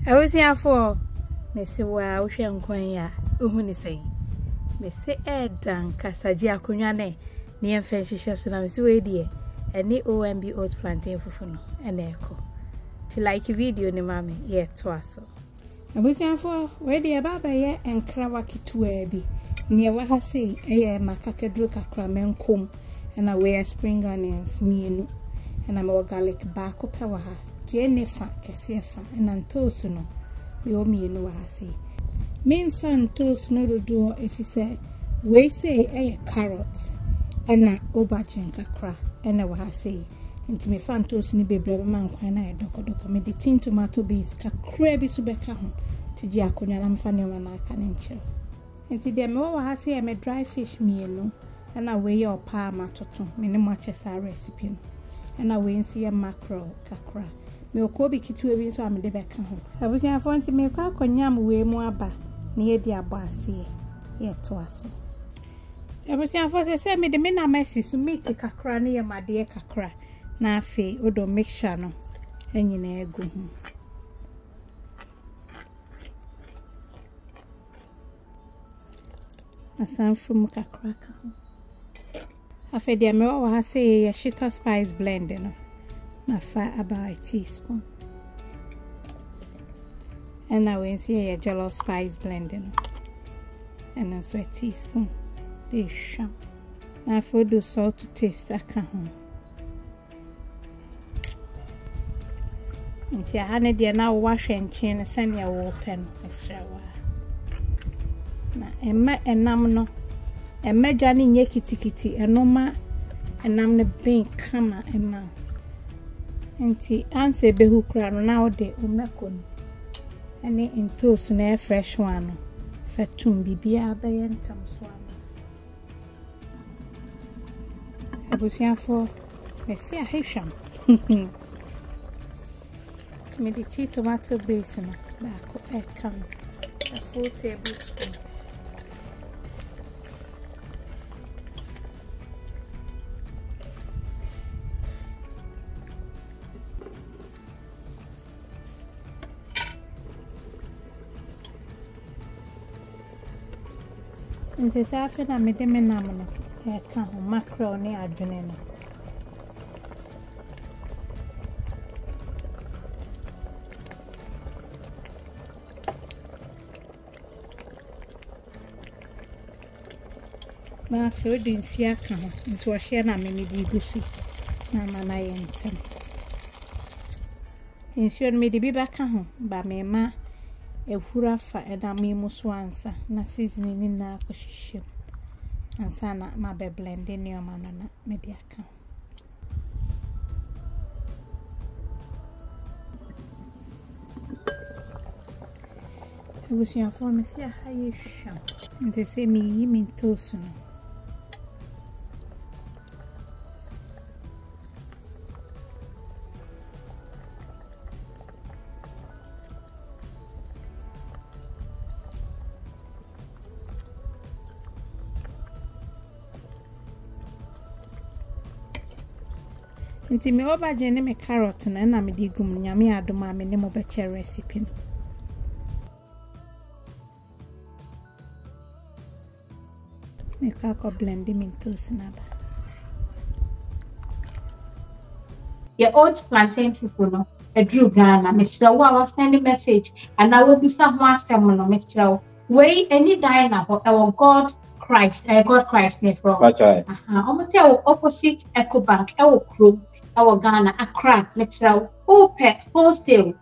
I was here for Messi wa uhwe nkwan ya uhu ni sei. Messi edan kasaji akunyane ni emfa hihye so na messi we die eni OMB Oat Plantain fufu no ena eko. Ti like video ni mama ye to aso. Abusia for we die baba ye enkra wakitua bi. Ni wa ha sei eye makakedro kakra menkom ena we spring onions mienu ena me garlic back up ha. Jennifer kesefa ena ntosu no me o mienu wa ha sei. Me fan toast no do efise we say carrots ena aubergine kakra ena wa say nti me fan toast ni bebre man kwan na edoko me de tin tomato base kakra bi so beka ho tiji akonya na mfa ne wa na aka ne nche nti de me wa say me dry fish mienu ena we ye opa matoto me ne mo achesa recipe no ena we nsi ye mackerel kakra me okobi kitu bi so am de beka ho abusia fo nti me kwa akonya am we mu aba ni edi abasi ye to aso ebusia for say me de me na mercy so meat kakra na ye made kakra na afi odo mixture no enyina egu hu asan from kakra ka afi de me wa say ye Shito spice blend no na fa about a teaspoon and now we see a Jollof spice blending and also a teaspoon dish. Now for the salt to taste I can until I need you now wash and chain and send your open extra na emma enam no emma jani nye kitikiti enoma enam ne ben kama emma enti anse behu kra no na ode umekon any in toast na fresh one fatum bibia bayentam so abusia for mesi ahisham me tomato base na ba ko come a full tablespoon nse safe na me de me nam no ka ho mackerel ne adwene no na fe din sia ka ho nso o hye na me me di gusi na ma na ye ntem nso me de bi ba ka ho ba me ma ehura fa edame muso ansa na seasoning ni na akoshishem ansa na ma be blend ni o ma no na me di aka ebusia for me sia haye sham nte se mi yi mi toast no nti me aubergine me carrot na me di gum nyame adoma me ne mo be che recipe no me ka ko blend me toast na ba your Oat Plantain fufu no edru Ghana Mr. Wa send message and I will be some master no Mr. Way any diner our God Christ here from almost opposite Ecobank Eco our Ghana Accra Mr. Open wholesale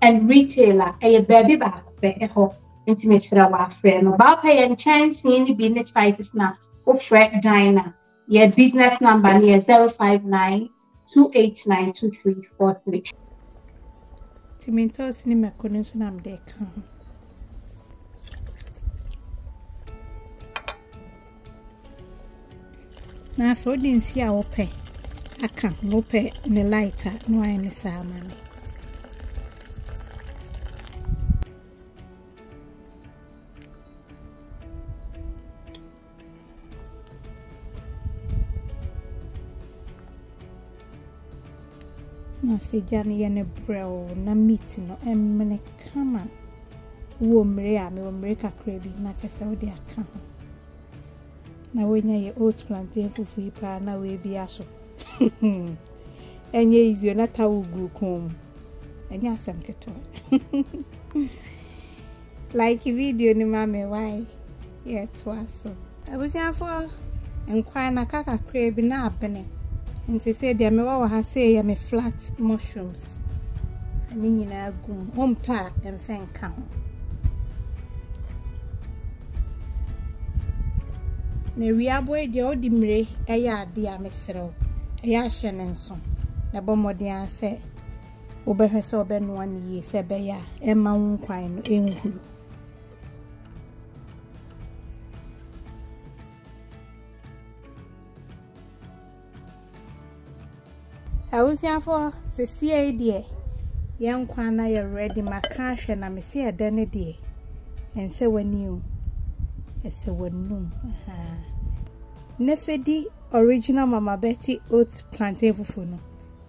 and retailer a baby back ho into Mr. Wa friend no ba pay and chance any business spices now offer diner your business number near 059-289-2343 Timintos ni makonin so nam de kan na fodin si a ope aka ope ne lighter no ai ne sama ne na fejani yene brew na meat no emmene kama wo mre a me wo mre kakra bi na chese wo de aka ho na wonya ye oat plantain fufu ipa na we bi aso enye izio na tawugu kom enye asem keto like video ni mame why yeah twaso abusia for enkwa na kakra bi na abene nti say dia me wa ha say ya me flat mushrooms ani nyina agum ompa emfenka ho ne wiabo de odi mre eya ade a mesrew eya hye ne nso na bomodin ase obehwe se obenu ani ye se be ya ema nkwan no enhuru awusiafo sesie de yenkwan na ye ready maka hwe na me se ede ne de ense wani o ese wanum nefedi original Mama Betty Oat Plantain fufu no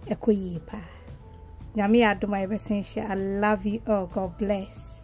ekoyi pa nyame adoma ebesensha. I love you all. God bless.